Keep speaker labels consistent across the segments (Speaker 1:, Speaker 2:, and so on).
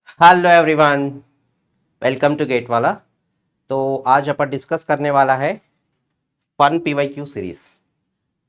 Speaker 1: Hello everyone, welcome to GATE वाला। तो आज अपन डिस्कस करने वाला है फन पीवाईक्यू सीरीज।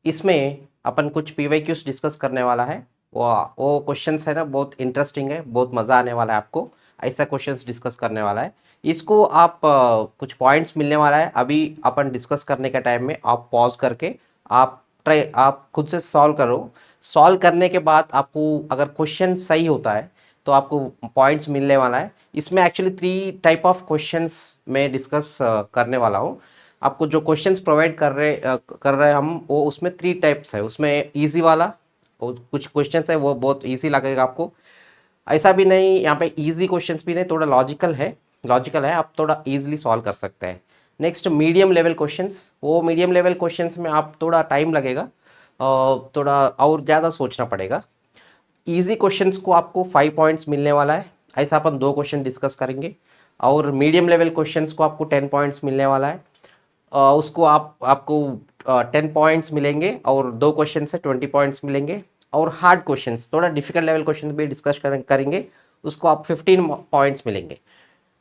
Speaker 1: इसमें अपन कुछ पीवाईक्यूज डिस्कस करने वाला है। वो क्वेश्चंस है ना, बहुत इंटरेस्टिंग है, बहुत मज़ा आने वाला है आपको। ऐसा क्वेश्चंस डिस्कस करने वाला है। इसको आप कुछ पॉइंट्स मिलने वाला है अभी अपन डिस्कस करने के टाइम में। आप पॉज करके आप खुद से सॉल्व करो। सॉल्व करने के बाद आपको अगर क्वेश्चन सही होता है तो आपको पॉइंट्स मिलने वाला है। इसमें एक्चुअली 3 टाइप ऑफ क्वेश्चंस मैं डिस्कस करने वाला हूँ। आपको जो क्वेश्चंस प्रोवाइड कर रहे हैं हम, वो उसमें 3 टाइप्स है। उसमें इजी वाला, वो कुछ क्वेश्चंस है वो बहुत इजी लगेगा आपको। ऐसा भी नहीं, यहाँ पे इजी क्वेश्चंस भी नहीं, थोड़ा लॉजिकल है, आप थोड़ा इजीली सॉल्व कर सकते हैं। नेक्स्ट मीडियम लेवल क्वेश्चंस, वो मीडियम लेवल क्वेश्चंस में आप थोड़ा टाइम लगेगा, थोड़ा और ज़्यादा सोचना पड़ेगा। इजी क्वेश्चंस को आपको 5 पॉइंट्स मिलने वाला है। ऐसा अपन 2 क्वेश्चन डिस्कस करेंगे। और मीडियम लेवल क्वेश्चंस को आपको 10 पॉइंट्स मिलने वाला है। उसको आपको 10 पॉइंट्स मिलेंगे और 2 क्वेश्चन से 20 पॉइंट्स मिलेंगे। और हार्ड क्वेश्चंस, थोड़ा डिफिकल्ट लेवल क्वेश्चन भी डिस्कस करेंगे, उसको आप 15 पॉइंट्स मिलेंगे।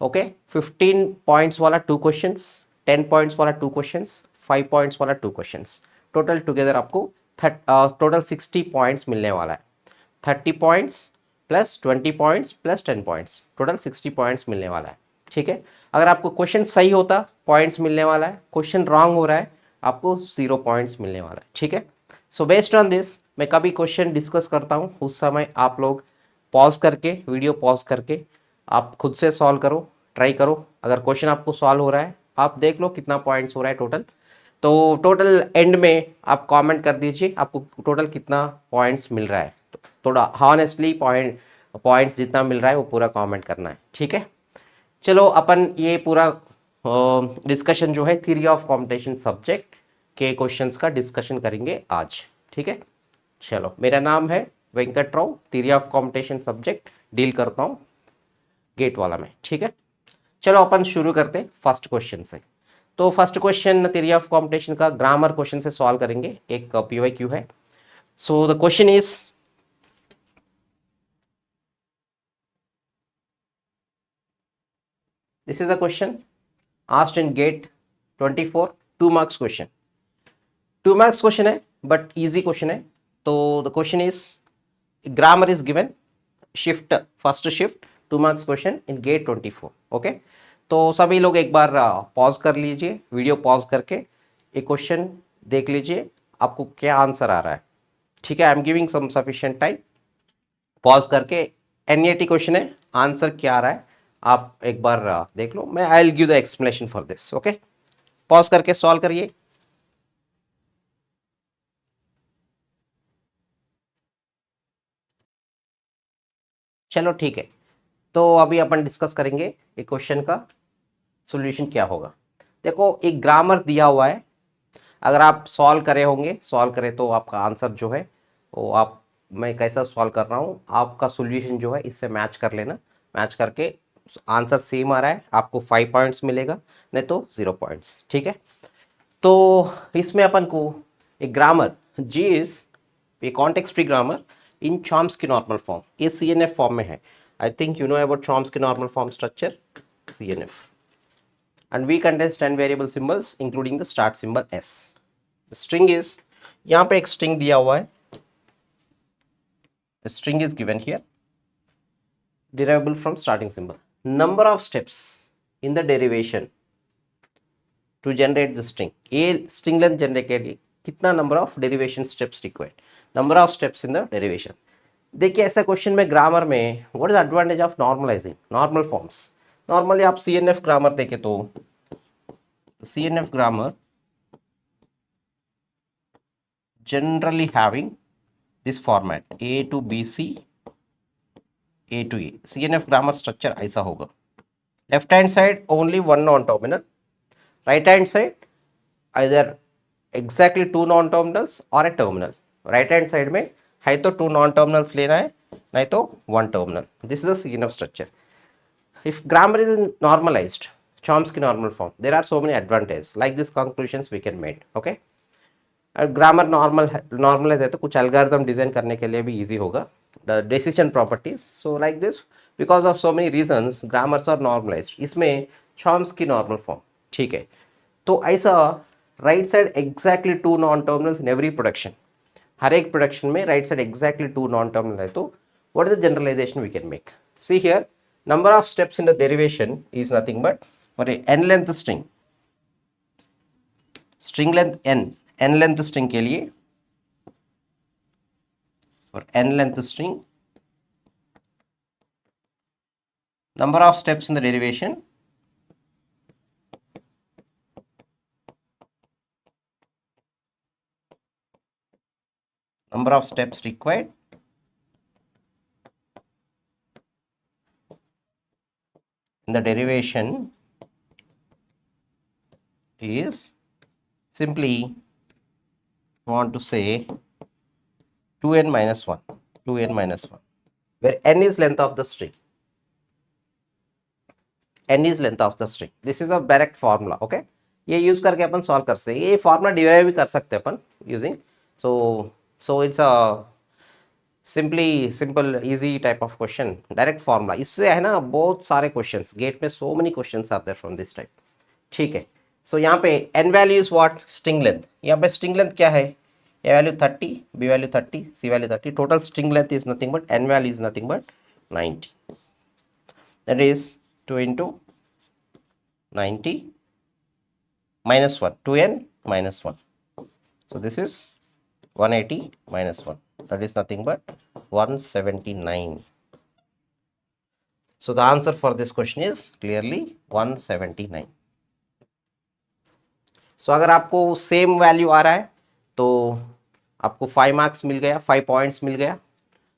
Speaker 1: ओके, 15 पॉइंट्स वाला 2 क्वेश्चंस, 10 पॉइंट्स वाला 2 क्वेश्चंस, 5 पॉइंट्स वाला 2 क्वेश्चंस। टोटल टुगेदर आपको टोटल 60 पॉइंट्स मिलने वाला है। 30 points plus 20 points plus 10 points, total 60 points मिलने वाला है। ठीक है, अगर आपको क्वेश्चन सही होता पॉइंट्स मिलने वाला है, क्वेश्चन रॉन्ग हो रहा है आपको 0 पॉइंट्स मिलने वाला है। ठीक है, सो बेस्ड ऑन दिस मैं कभी क्वेश्चन डिस्कस करता हूँ उस समय आप लोग पॉज करके, वीडियो पॉज करके आप खुद से सॉल्व करो, ट्राई करो। अगर क्वेश्चन आपको सॉल्व हो रहा है आप देख लो कितना पॉइंट्स हो रहा है टोटल। तो टोटल एंड में आप कमेंट कर दीजिए आपको टोटल कितना पॉइंट्स मिल रहा है। तो थोड़ा हॉनेस्टली पॉइंट्स जितना मिल रहा है वो पूरा कमेंट करना है। ठीक है, चलो अपन ये पूरा डिस्कशन जो है थ्योरी ऑफ कॉम्पिटिशन सब्जेक्ट के क्वेश्चंस का डिस्कशन करेंगे आज। ठीक है, चलो मेरा नाम है Venkat Rao, theory of computation subject deal करता हूँ गेट वाला में। ठीक है, चलो अपन शुरू करते फर्स्ट क्वेश्चन से। तो first question theory of computation का ग्रामर क्वेश्चन से सॉल्व करेंगे, एक पीवाईक्यू है। So the question is, this is the question asked in GATE 24, 2 marks question. 2 marks question है बट इजी क्वेश्चन है। तो the question is, grammar is given, shift, first shift, 2 marks question in GATE 24। Okay, तो सभी लोग एक बार pause कर लीजिए, video pause करके एक क्वेश्चन देख लीजिए आपको क्या आंसर आ रहा है। ठीक है, I am giving some sufficient time. Pause करके, एनईटी क्वेश्चन है, आंसर क्या आ रहा है आप एक बार देख लो। मैं I will give the explanation for this. Okay, pause करके सॉल्व करिए। चलो ठीक है, तो अभी अपन डिस्कस करेंगे एक क्वेश्चन का सॉल्यूशन क्या होगा। देखो एक ग्रामर दिया हुआ है, अगर आप सॉल्व करे होंगे, सॉल्व करें तो आपका आंसर जो है वो आप, मैं कैसा सॉल्व कर रहा हूँ आपका सॉल्यूशन जो है इससे मैच कर लेना। मैच करके आंसर सेम आ रहा है आपको 5 पॉइंट्स मिलेगा, नहीं तो 0 पॉइंट्स। ठीक है, तो इसमें अपन को एक grammar ji is a context free grammar in Chomsky normal form, ये सीएनएफ फॉर्म में है। I think you know about Chomsky normal form structure, CNF. and we contains 10 variable symbols including the start symbol s. The string is, यहाँ पे एक string दिया हुआ है, the string is given here, derivable from starting symbol. Number of steps in the derivation to generate the string, ये string length generate के लिए कितना number of derivation steps required, number of steps in the derivation। देखिए ऐसा question में grammar में what is advantage of normalising normal forms. Normally आप CNF grammar देखे तो CNF grammar generally having this format a to bc, a to a, cnf grammar structure ऐसा होगा। Left hand side only one non terminal, right hand side either exactly 2 non terminals और ए terminal. Right hand side में है तो 2 non terminals लेना है, नहीं तो 1 terminal. This is the cnf structure. if grammar is normalized Chomsky normal form, there are so many advantages, like these conclusions we can make। okay, grammar normalize है तो कुछ एल्गोरिथम डिजाइन करने के लिए भी इजी होगा। The decision properties, so like this because of so many reasons grammars are normalised, इसमें Chomsky normal form, ठीक है। तो ऐसा right side exactly two non terminals in every production, हर एक प्रोडक्शन में right side exactly two non terminal है, तो what is the generalisation we can make? See here, number of steps in the derivation is nothing but for a n length string length n length string के लिए, और n length string, number of steps in the derivation number of steps required in the derivation is simply want to say 2n minus 1, 2n minus 1, where n is length of the string, n is length of the string. This is a direct formula, okay? ये use करके अपन solve कर सकते हैं, ये formula derive भी कर सकते हैं अपन using, so it's a simple easy type of question, direct formula. इससे है ना बहुत सारे क्वेश्चंस गेट में, सो मेनी क्वेश्चंस आते हैं फ्रॉम दिस टाइप, ठीक है। सो यहाँ पे N value is what? String length. यहाँ पे स्ट्रिंग लेंथ क्या है? A value 30, B value 30, C value 30, total string length is nothing but N value is nothing but 90, that is 2 into 90 minus 1, 2n minus 1, so this is 180 minus 1, that is nothing but 179. So the answer for this question is clearly 179. So अगर आपको same value आ रहा है तो आपको 5 marks मिल गया, 5 points मिल गया।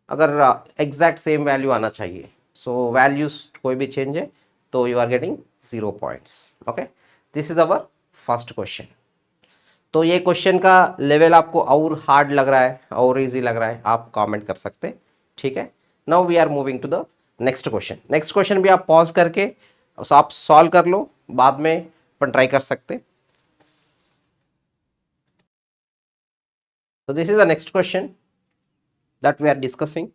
Speaker 1: अगर exact same value आना चाहिए, सो वैल्यूज कोई भी चेंज है तो you are getting 0 points, okay. This is our first question. तो ये क्वेश्चन का लेवल आपको और हार्ड लग रहा है और इजी लग रहा है, आप कमेंट कर सकते हैं, ठीक है। Now we are moving to the next question. Next question भी आप पॉज करके आप सॉल्व कर लो, बाद में अपन ट्राई कर सकते। So this is the next question that we are discussing.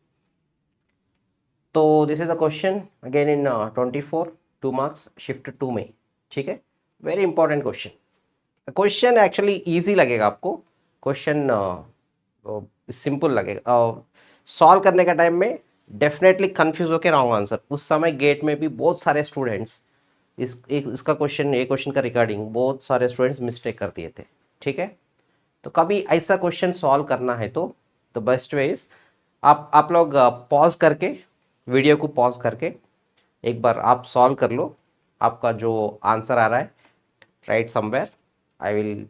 Speaker 1: So this is a question again in 24, 2 marks, shift 2 में, ठीक है। Very important question. Question actually easy लगेगा आपको, क्वेश्चन सिंपल लगेगा, सॉल्व करने का टाइम में डेफिनेटली कंफ्यूज होकर रॉन्ग आंसर। उस समय गेट में भी बहुत सारे स्टूडेंट्स इसका क्वेश्चन, ये क्वेश्चन का रिगार्डिंग बहुत सारे स्टूडेंट्स मिस्टेक कर दिए थे, ठीक है। तो कभी ऐसा क्वेश्चन सॉल्व करना है तो द बेस्ट वे इज आप लोग पॉज करके, वीडियो को पॉज करके एक बार आप सॉल्व कर लो। आपका जो आंसर आ रहा है right somewhere, I will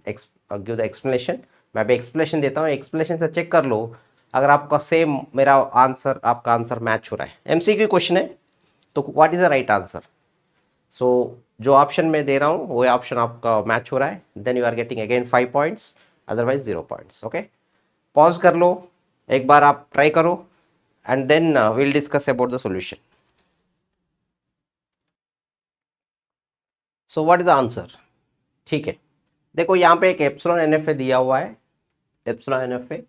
Speaker 1: give the explanation. मैं भी एक्सप्लेनेशन देता हूँ, एक्सप्लेनेशन से चेक कर लो अगर आपका सेम मेरा आंसर, आपका आंसर मैच हो रहा है। एमसीक्यू क्वेश्चन है तो what is the right answer. So जो ऑप्शन मैं दे रहा हूँ वो ऑप्शन आपका मैच हो रहा है, then you are getting again 5 points, otherwise 0 points, okay. Pause कर लो, एक बार आप ट्राई करो and then will discuss about the solution. So what is the answer, ठीक है। देखो यहाँ पे एक एप्सिलॉन एनएफए दिया हुआ है, epsilon NFA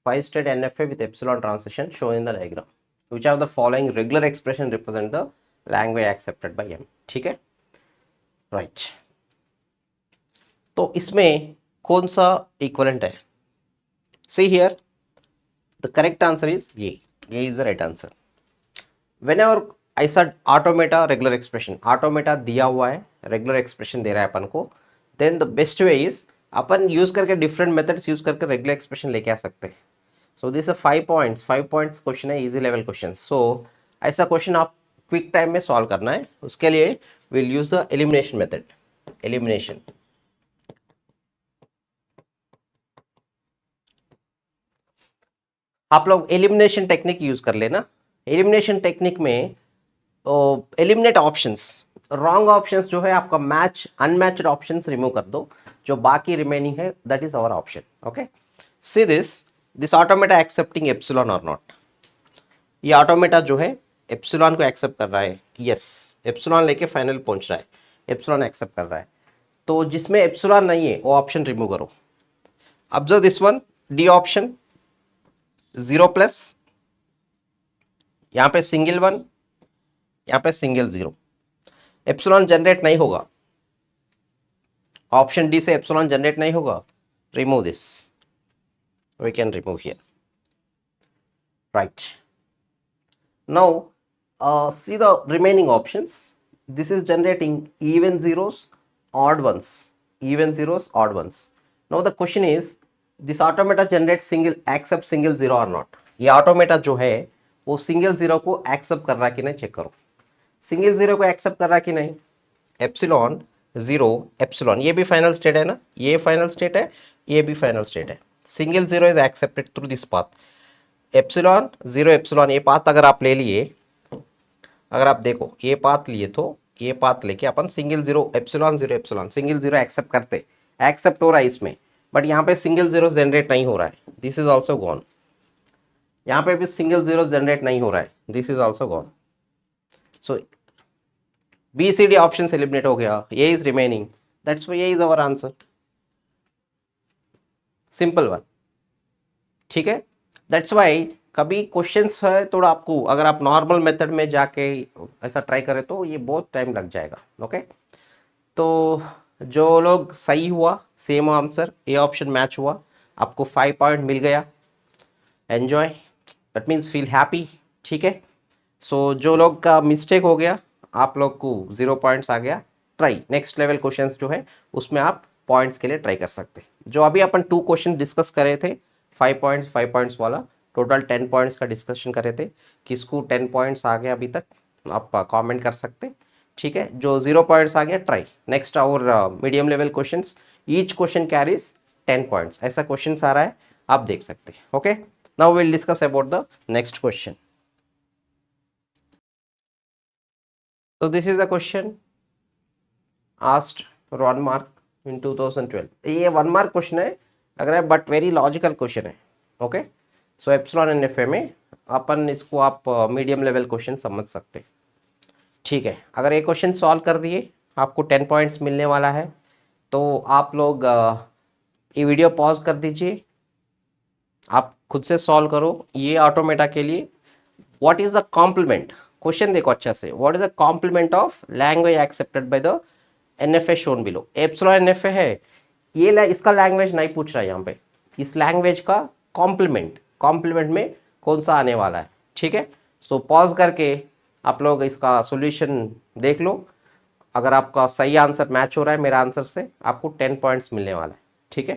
Speaker 1: 5 state NFA with epsilon transition shown in the diagram, which are the following regular expression represent the language accepted by M, ठीक है, राइट। तो इसमें कौन सा इक्विवेलेंट है? See here, the correct answer is ये is the right answer. Whenever ऐसा automata regular expression, automata दिया हुआ है, रेगुलर एक्सप्रेशन दे रहा है अपन को, then the best way is अपन यूज करके डिफरेंट मेथड्स यूज करके रेगुलर एक्सप्रेशन लेके आ सकते हैं। So this 5 points, 5 points question है, इजी लेवल क्वेश्चन। सो ऐसा क्वेश्चन आप क्विक टाइम में सॉल्व करना है, उसके लिए will use the elimination method. Elimination, आप लोग एलिमिनेशन टेक्निक यूज कर लेना। एलिमिनेशन टेक्निक में एलिमिनेट ऑप्शंस, रॉन्ग ऑप्शंस जो है आपका मैच, अनमैच्ड ऑप्शंस रिमूव कर दो, जो बाकी रिमेनिंग है that is our option, okay. See this automata accepting epsilon और नॉट। ये ऑटोमेटा जो है एप्सिलॉन को एक्सेप्ट कर रहा है, यस, एप्सिलॉन लेके फाइनल पहुंच रहा है, एप्सिलॉन एक्सेप्ट कर रहा है। तो जिसमें एप्सिलॉन नहीं है वो ऑप्शन रिमूव करो। Observe this one, D option 0 plus, यहाँ पे सिंगल वन, यहाँ पे सिंगल जीरो, एप्सिलॉन जनरेट नहीं होगा, ऑप्शन डी से एप्सिलॉन जनरेट नहीं होगा, remove this, we can remove here, right. Now, see the remaining options. This is generating even zeros, odd ones, even zeros, odd ones. Now the question is, this automata generates single accept single zero or not? ये automata जो है वो single zero को accept कर रहा कि नहीं check करो। single zero को accept कर रहा कि नहीं? एप्सिलॉन जीरो एप्सिलॉन, ये भी फाइनल स्टेट है ना, ये फाइनल स्टेट है, ये भी फाइनल स्टेट है। Single zero is accepted through this path, epsilon zero epsilon, ये पाथ अगर आप ले लिए, अगर आप देखो ये पाथ लिए तो ये पाथ लेके अपन single zero epsilon single zero accept करते, एक्सेप्ट हो रहा है इसमें, बट यहाँ पे सिंगल जीरो जनरेट नहीं हो रहा है, दिस इज ऑल्सो गॉन। यहाँ पे भी सिंगल जीरो जनरेट नहीं हो रहा है, this is also gone. So B C D option से एलिमिनेट हो गया, A is remaining, that's why A is our answer, simple one, ठीक है। दैट्स वाई कभी क्वेश्चंस है थोड़ा आपको, अगर आप नॉर्मल मेथड में जाके ऐसा ट्राई करें तो ये बहुत टाइम लग जाएगा, ओके। तो जो लोग सही हुआ same answer, A option match हुआ, आपको 5 पॉइंट मिल गया, enjoy, that means feel happy, ठीक है। सो जो लोग का मिस्टेक हो गया आप लोग को 0 पॉइंट्स आ गया, ट्राई नेक्स्ट लेवल क्वेश्चंस जो है उसमें आप पॉइंट्स के लिए ट्राई कर सकते। जो अभी अपन 2 क्वेश्चन डिस्कस करे थे 5 पॉइंट्स वाला, टोटल 10 पॉइंट्स का डिस्कशन करे थे, किसको 10 पॉइंट्स आ गया अभी तक आप कमेंट कर सकते, ठीक है। जो 0 पॉइंट्स आ गया ट्राई नेक्स्ट और medium level questions, each question carries 10 points, ऐसा क्वेश्चन आ रहा है आप देख सकते हैं, okay. Now will discuss about the next question. So this is the question asked for 1 mark in 2012. ये 1 मार्क क्वेश्चन है लग रहा है, बट वेरी लॉजिकल क्वेश्चन है, okay. So epsilon and F में अपन इसको आप मीडियम लेवल क्वेश्चन समझ सकते, ठीक है। अगर ये क्वेश्चन सॉल्व कर दिए आपको 10 पॉइंट्स मिलने वाला है, तो आप लोग ये वीडियो पॉज कर दीजिए, आप खुद से सॉल्व करो ये ऑटोमेटा के लिए। What is the complement, question देखो अच्छा से, what is the complement of language accepted by the NFA shown below, epsilon NFA है ये, इसका लैंग्वेज नहीं पूछ रहा है यहाँ पे, इस लैंग्वेज का कॉम्प्लीमेंट, कॉम्प्लीमेंट में कौन सा आने वाला है, ठीक है। सो पॉज करके आप लोग इसका सॉल्यूशन देख लो, अगर आपका सही आंसर मैच हो रहा है मेरा आंसर से आपको 10 पॉइंट्स मिलने वाला है, ठीक है।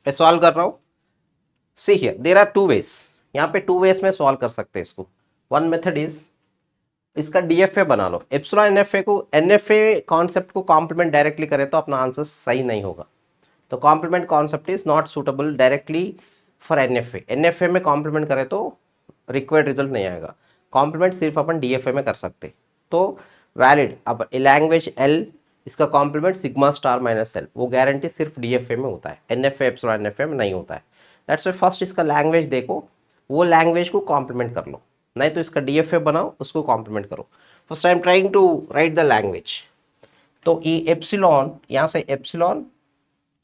Speaker 1: मैं सॉल्व कर रहा हूँ, see here there are 2 ways, यहाँ पे 2 वेज में सॉल्व कर सकते हैं इसको। वन मेथड इज इसका डीएफए बना लो, एप्सिलॉन एनएफए को, एनएफए कॉन्सेप्ट को कॉम्प्लीमेंट डायरेक्टली करे तो अपना आंसर सही नहीं होगा, तो complement concept is not suitable directly for NFA, NFA में कॉम्प्लीमेंट करे तो रिक्वायर्ड रिजल्ट नहीं आएगा, कॉम्प्लीमेंट सिर्फ अपन डीएफए में कर सकते, तो वैलिड। अब लैंग्वेज एल, इसका complement sigma star minus L, वो गारंटी सिर्फ डीएफए में होता है, एनएफए एप्सिलॉन एनएफए में नहीं होता है। दैट्स व्हाई फर्स्ट इसका लैंग्वेज देखो, वो लैंग्वेज को कॉम्प्लीमेंट कर लो, नहीं तो इसका डीएफए बनाओ उसको कॉम्प्लीमेंट करो। First I am trying to write the language, तो ये एप्सिलॉन, यहाँ से एप्सिलॉन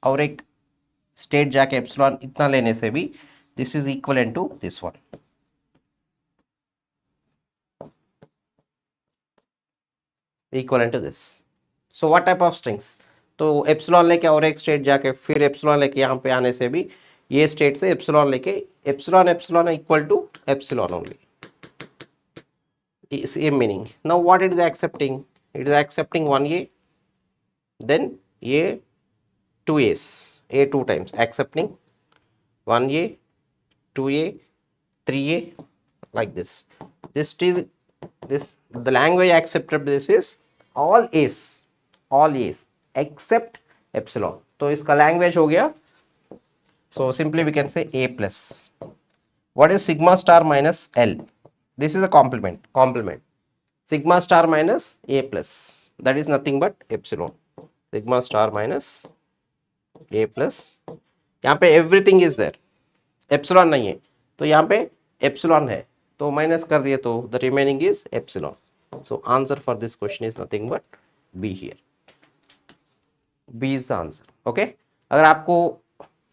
Speaker 1: और एक स्टेट जाके एप्सिलॉन इतना लेने से भी this is equal to this one, equal to this. So what type of strings, तो एप्सिलॉन लेके और एक स्टेट जाके फिर एप्सिलॉन लेके यहाँ पे आने से भी ये स्टेट से एप्सिलॉन लेके epsilon epsilon equal to epsilon only, same meaning. Now what it is accepting, it is accepting 1a, then a 2a's, a 2 times, accepting 1a 2a 3a, like this. This is this, the language accepted this is all a's except epsilon, तो इसका language हो गया, so simply we can say a plus. What is sigma star minus l, this is a complement sigma star minus a plus, that is nothing but epsilon, sigma star minus a plus, यहाँ पे everything is there, epsilon नहीं है तो यहाँ पे epsilon है तो minus कर दिए तो the remaining is epsilon, so answer for this question is nothing but b here, b is the answer, okay। अगर आपको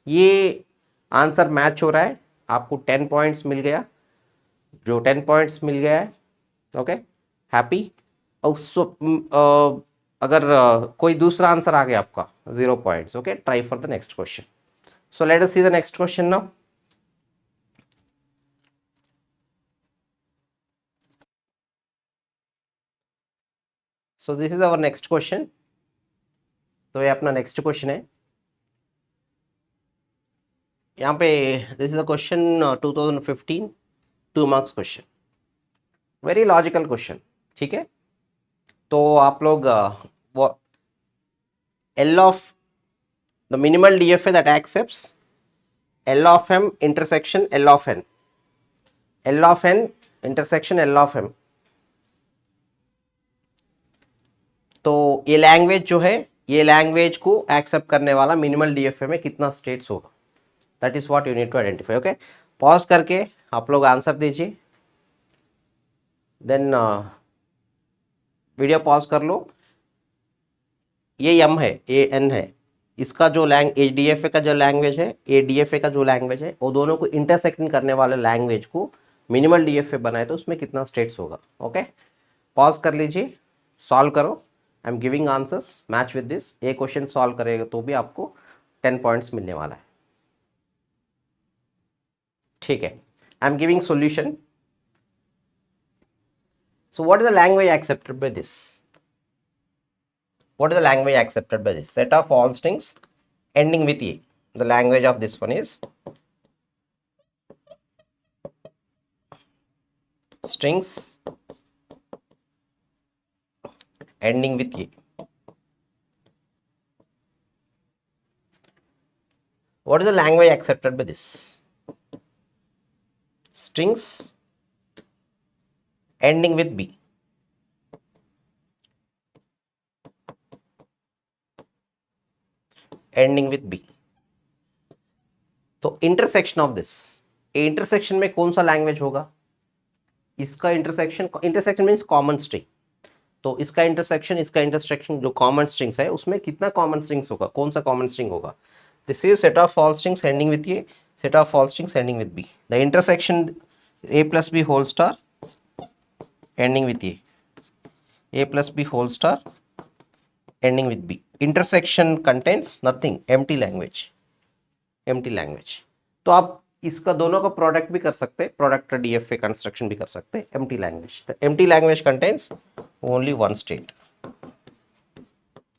Speaker 1: ये आंसर मैच हो रहा है आपको 10 पॉइंट्स मिल गया, जो 10 पॉइंट्स मिल गया है, ओके हैप्पी। और अगर कोई दूसरा आंसर आ गया आपका 0 points, okay try for the next question. So let us see the next question now. So this is our next question. तो ये अपना नेक्स्ट क्वेश्चन है। यहाँ पे this is a question 2015 2 marks question, very logical question, ठीक है। तो आप लोग L of the minimal DFA that accepts L of M intersection L of N, L of N intersection L of M। तो ये लैंग्वेज जो है, ये लैंग्वेज को एक्सेप्ट करने वाला मिनिमल डीएफए में कितना स्टेट्स होगा, that is what you need to identify. Okay, pause करके आप लोग आंसर दीजिए, देन वीडियो पॉज कर लो। ये एम है, ये एन है, इसका जो डीएफए का जो लैंग्वेज है, ए डीएफए का जो लैंग्वेज है, वो दोनों को इंटरसेक्टिंग करने वाले लैंग्वेज को मिनिमल डीएफए बनाए तो उसमें कितना स्टेट्स होगा। ओके, पॉज कर लीजिए, सॉल्व करो। आई am giving answers match with this. ये क्वेश्चन सॉल्व करेगा तो भी आपको 10 पॉइंट्स मिलने वाला है, ठीक है। I am giving solution. So what is the language accepted by this? What is the language accepted by this? Set of all strings ending with A. The language of this one is strings ending with A. What is the language accepted by this? Strings ending with B. Ending with B. तो intersection of this, intersection में कौन सा language होगा? इसका intersection, intersection means common string. तो इसका intersection जो common strings है उसमें कितना कॉमन स्ट्रिंग्स होगा, कौन सा कॉमन स्ट्रिंग होगा? This is set of all strings ending with a, set of all strings ending with b. The intersection a plus b whole star ending with a plus b whole star ending with b। intersection contains nothing, empty language, empty language। तो आप इसका दोनों का product भी कर सकते हैं, product DFA construction भी कर सकते हैं। Empty language, the empty language contains only one state,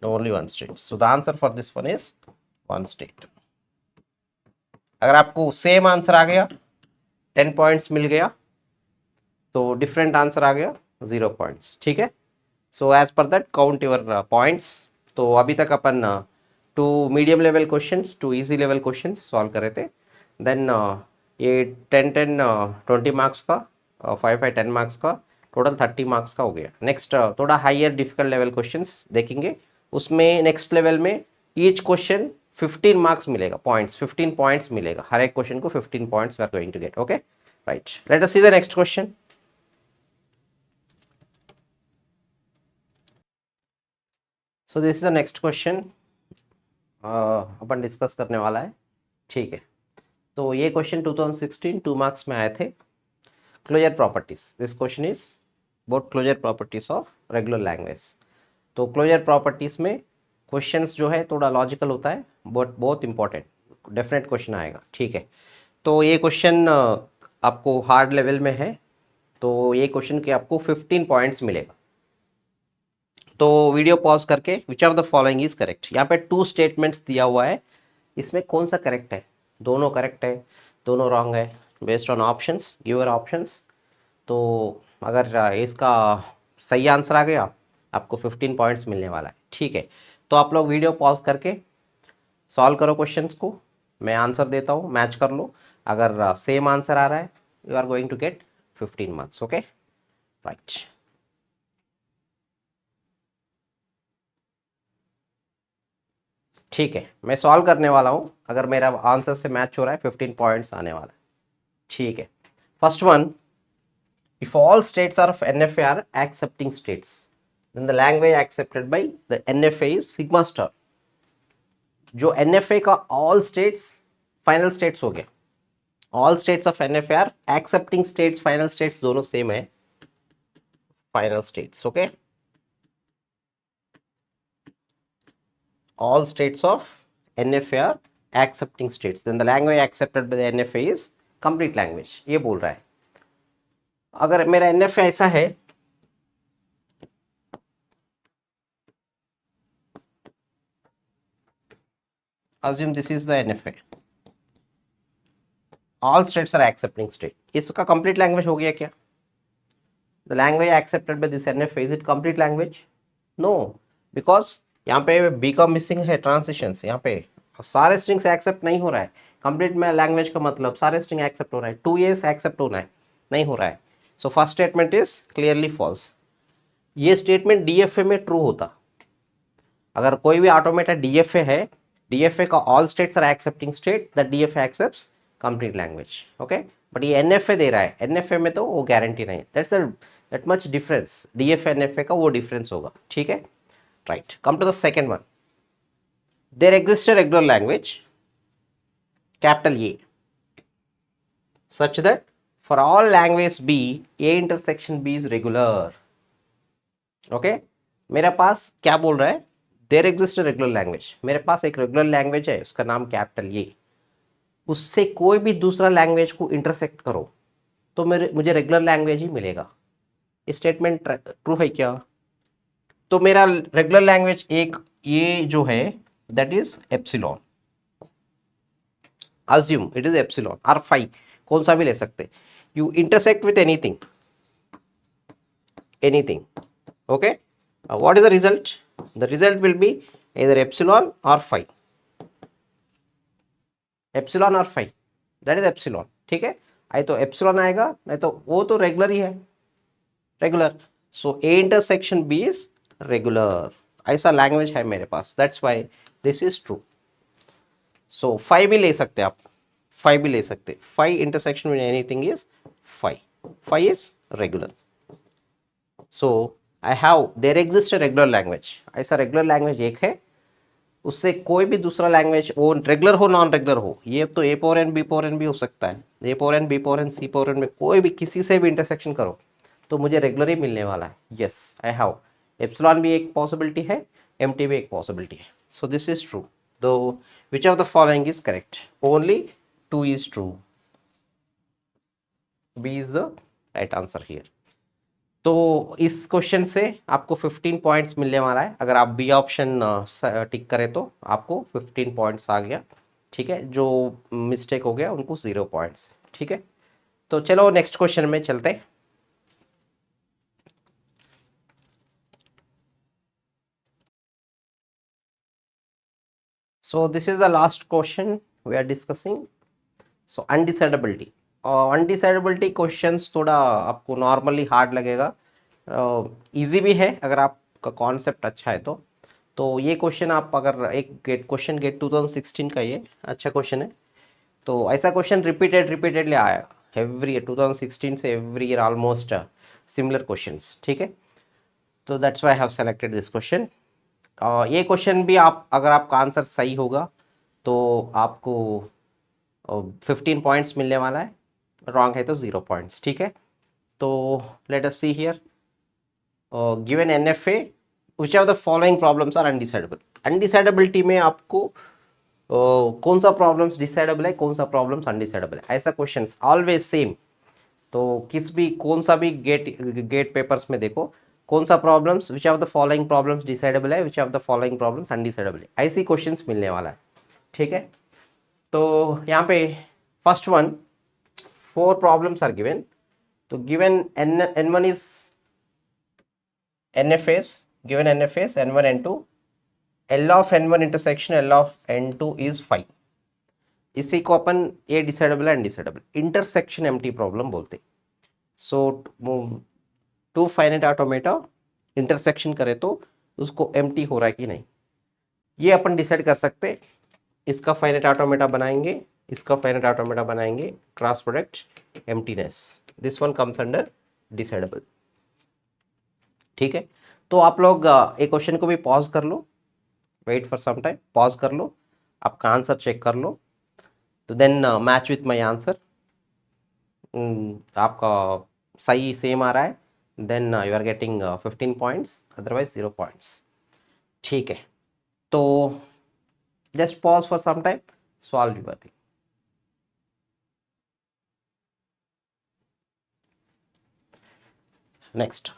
Speaker 1: only one state. So the answer for this one is one state. अगर आपको सेम आंसर आ गया 10 पॉइंट्स मिल गया, तो डिफरेंट आंसर आ गया 0 पॉइंट्स, ठीक है। So as per that count your points. तो अभी तक अपन 2 medium level questions, 2 easy level questions solve कर रहे थे। देन ये 10 20 मार्क्स का, 5 10 मार्क्स का, टोटल 30 मार्क्स का हो गया। नेक्स्ट थोड़ा हायर डिफिकल्ट लेवल क्वेश्चंस देखेंगे, उसमें नेक्स्ट लेवल में ईच क्वेश्चन 15 मार्क्स मिलेगा, पॉइंट्स 15 पॉइंट्स मिलेगा, हर एक क्वेश्चन को 15 points we are going to get. Okay right, let us see the next question. So this is the next question अपन discuss करने वाला है, ठीक है। तो ये क्वेश्चन 2016 2 मार्क्स में आए थे। Closure properties, this question is about closure properties of regular language. तो क्लोजर प्रॉपर्टीज में क्वेश्चंस जो है थोड़ा लॉजिकल होता है, बट बहुत इंपॉर्टेंट डेफिनेट क्वेश्चन आएगा, ठीक है। तो ये क्वेश्चन आपको हार्ड लेवल में है, तो ये क्वेश्चन के आपको 15 पॉइंट्स मिलेगा। तो वीडियो पॉज करके विच of the following is correct, यहाँ पे 2 स्टेटमेंट्स दिया हुआ है, इसमें कौन सा करेक्ट है? दोनों करेक्ट है, दोनों रॉन्ग है, based on options, giver options. तो अगर इसका सही आंसर आ गया आपको 15 पॉइंट्स मिलने वाला है, ठीक है। तो आप लोग वीडियो पॉज करके सॉल्व करो क्वेश्चंस को, मैं आंसर देता हूँ, मैच कर लो। अगर सेम आंसर आ रहा है you are going to get 15 marks. Okay right, ठीक है, मैं सॉल्व करने वाला हूँ। अगर मेरा आंसर से मैच हो रहा है 15 पॉइंट्स आने वाला है, ठीक है। First one, if all states are of NFA are accepting states, then the language accepted by the NFA is sigma star। जो NFA का all states फाइनल स्टेट्स हो गया, all states of NFA are accepting states, final states दोनों same है, final states, okay. all states of NFA are accepting states, then the language accepted by the NFA is complete language, ये बोल रहा है। अगर मेरा NFA ऐसा है, assume this is the NFA, all states are accepting state, इसका complete language हो गया क्या? The language accepted by this NFA, is it complete language? No, because यहाँ पे B का मिसिंग है ट्रांसिशंस, यहाँ पे सारे स्ट्रिंग्स एक्सेप्ट नहीं हो रहा है। कंप्लीट में लैंग्वेज का मतलब सारे स्ट्रिंग एक्सेप्ट हो रहा है, 2 years एक्सेप्ट होना है, नहीं हो रहा है। So first statement is clearly false. ये स्टेटमेंट डीएफए में ट्रू होता, अगर कोई भी ऑटोमेटा डीएफए है, डीएफए का all states are accepting state, the DFA accepts complete language, okay. But ये एनएफए दे रहा है, एनएफए में तो वो गारंटी नहीं, that much difference, DFA NFA का वो डिफरेंस होगा, ठीक है, right. Come to the second one, there exist a regular language capital A such that for all language B, A intersection B is regular, okay। मेरे पास क्या बोल रहा है, देयर एग्जिस्ट रेगुलर लैंग्वेज, मेरे पास एक रेगुलर लैंग्वेज है, उसका नाम कैपिटल ए, उससे कोई भी दूसरा लैंग्वेज को इंटरसेक्ट करो तो मुझे रेगुलर लैंग्वेज ही मिलेगा। स्टेटमेंट ट्रू है क्या? तो मेरा रेगुलर लैंग्वेज एक ये जो है that is epsilon, assume it is epsilon or phi, कौन सा भी ले सकते, you intersect with anything, okay। What is the result? The result will be either epsilon or phi, epsilon or phi, that is epsilon, ठीक है। आई तो epsilon आएगा, नहीं तो वो तो रेगुलर ही है, regular. So A intersection B is regular, ऐसा लैंग्वेज है मेरे पास, that's why this is true. So five भी ले सकते आप, फाइव भी ले सकते, five intersection with anything is five is regular. So I have there exist a regular language, ऐसा रेगुलर लैंग्वेज एक है, उससे कोई भी दूसरा लैंग्वेज, वो रेगुलर हो नॉन रेगुलर हो, ये तो A power n B power n भी हो सकता है, A power n B power n C power n में कोई भी किसी से भी इंटरसेक्शन करो तो मुझे रेगुलर ही मिलने वाला है। यस आई हैव, एप्सिलॉन भी एक पॉसिबिलिटी है, एमटी भी एक पॉसिबिलिटी है। सो दिस इज ट्रू, दो विच of the following is correct, only 2 is true, B is the right answer here। तो इस क्वेश्चन से आपको 15 पॉइंट्स मिलने वाला है, अगर आप बी ऑप्शन टिक करें तो आपको 15 पॉइंट्स आ गया, ठीक है। जो मिस्टेक हो गया उनको 0 पॉइंट्स, ठीक है। तो चलो नेक्स्ट क्वेश्चन में चलते हैं। So this is the last question we are discussing. So undecidability, और अनडिसाइडेबिलिटी क्वेश्चंस थोड़ा आपको नॉर्मली हार्ड लगेगा, इजी भी है अगर आपका कॉन्सेप्ट अच्छा है तो ये क्वेश्चन आप अगर एक गेट 2016 का, ये अच्छा क्वेश्चन है। तो ऐसा क्वेश्चन रिपीटेडली आया एवरी ईयर, 2016 से every year almost similar questions, ठीक है। तो that's why I have selected this question. ये क्वेश्चन भी आप अगर आपका आंसर सही होगा तो आपको 15 पॉइंट्स मिलने वाला है, रॉन्ग है तो 0 पॉइंट्स, ठीक है। तो let us see here, given NFA which of the following problems are undecidable. Undecidability में आपको कौन सा प्रॉब्लम्स डिसाइडेबल है, कौन सा प्रॉब्लम्स अनडिसाइडेबल है, ऐसा क्वेश्चंस ऑलवेज सेम। तो किस भी कौन सा भी गेट पेपर्स में देखो, कौन सा problems, which of the following problems decidable है, which of the following problems undecidable है, ऐसी क्वेश्चंस मिलने वाला है, ठीक है। तो यहाँ पे first one, 4 problems are given. तो given n1 is NFS, given NFS n1 n2, L of n1 intersection L of n2 is 5, इसी को अपन ए डिसाइडेबल है अनडिसाइडेबल इंटरसेक्शन एम्प्टी प्रॉब्लम बोलते। सो टू फाइनाइट ऑटोमेटा इंटरसेक्शन करे तो उसको एम्प्टी हो रहा है कि नहीं, ये अपन डिसाइड कर सकते। इसका फाइनाइट ऑटोमेटा बनाएंगे, इसका फाइनाइट ऑटोमेटा बनाएंगे, cross product emptiness, this one comes under decidable, ठीक है। तो आप लोग एक क्वेश्चन को भी पॉज कर लो, wait for some time, pause कर लो, आपका आंसर चेक कर लो, तो then match with my answer. आपका सही सेम आ रहा है, then you are getting 15 points, otherwise 0 points. ठीक है, तो just pause for some time, solve your thing. Next,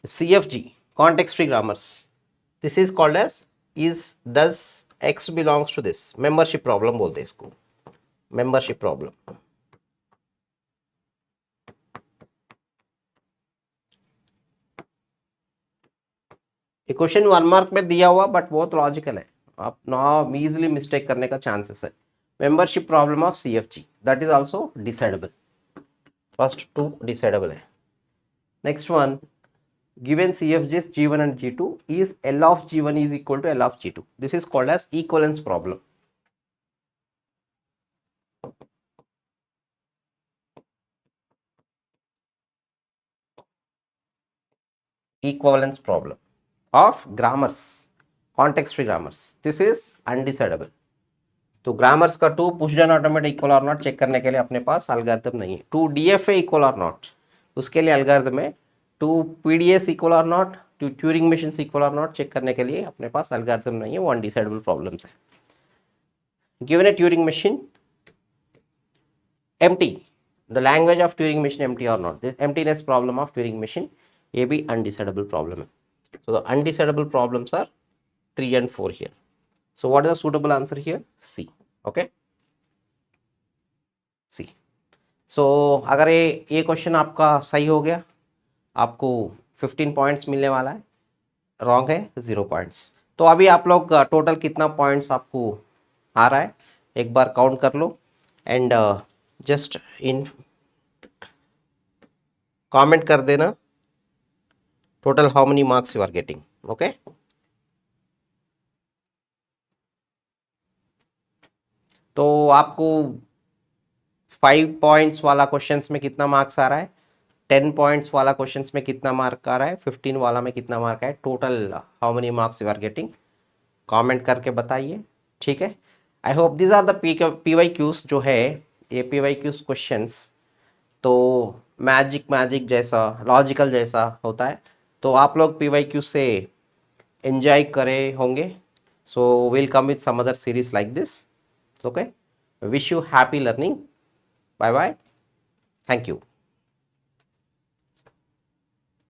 Speaker 1: CFG, context free grammars. This is called as is does X belongs to this, membership problem बोलते हैं इसको, membership problem। ये question 1 mark में दिया हुआ बट बहुत लॉजिकल है, आप ना इजिली मिस्टेक करने का चांसेस है। Membership problem of CFG, that is also decidable, first two decidable है। Next one, given CFG's G1 and G2 is L of G1 is equal to L of G2, this is called as equivalence problem। equivalence problem of grammars, context free grammars, this is undecidable। तो grammars का two push down automatic equal और not check करने के लिए अपने पास algorithm नहीं है। टू DFA इक्वल और नॉट, उसके लिए एल्गोरिथम है। टू PDS इक्वल और not, two Turing machine equal और नॉट चेक करने के लिए अपने पास एल्गोरिथम नहीं है, वो अनडिसाइडेबल प्रॉब्लम्स है। Given a Turing machine empty, the language of Turing machine empty or not, this emptiness problem of Turing machine, ये भी undecidable problem है। So the undecidable problems are 3 and 4 here। So what is the suitable answer here? C। okay, C। So अगर ये question आपका सही हो गया, आपको 15 पॉइंट्स मिलने वाला है, रॉन्ग है 0 पॉइंट्स। तो अभी आप लोग टोटल कितना पॉइंट्स आपको आ रहा है एक बार काउंट कर लो, एंड जस्ट इन कमेंट कर देना total how many marks you are getting. Okay, तो आपको 5 पॉइंट्स वाला क्वेश्चंस में कितना मार्क्स आ रहा है, 10 पॉइंट्स वाला क्वेश्चंस में कितना मार्क आ रहा है, 15 वाला में कितना मार्क है, total how many marks you are getting, comment करके बताइए। ठीक है, I hope this are the PYQs जो है, ये PYQs क्वेश्चंस तो मैजिक जैसा, लॉजिकल जैसा होता है, तो आप लोग PYQ से एंजॉय करे होंगे। So will come with some other series like this. Okay, wish you happy learning, bye bye, thank you.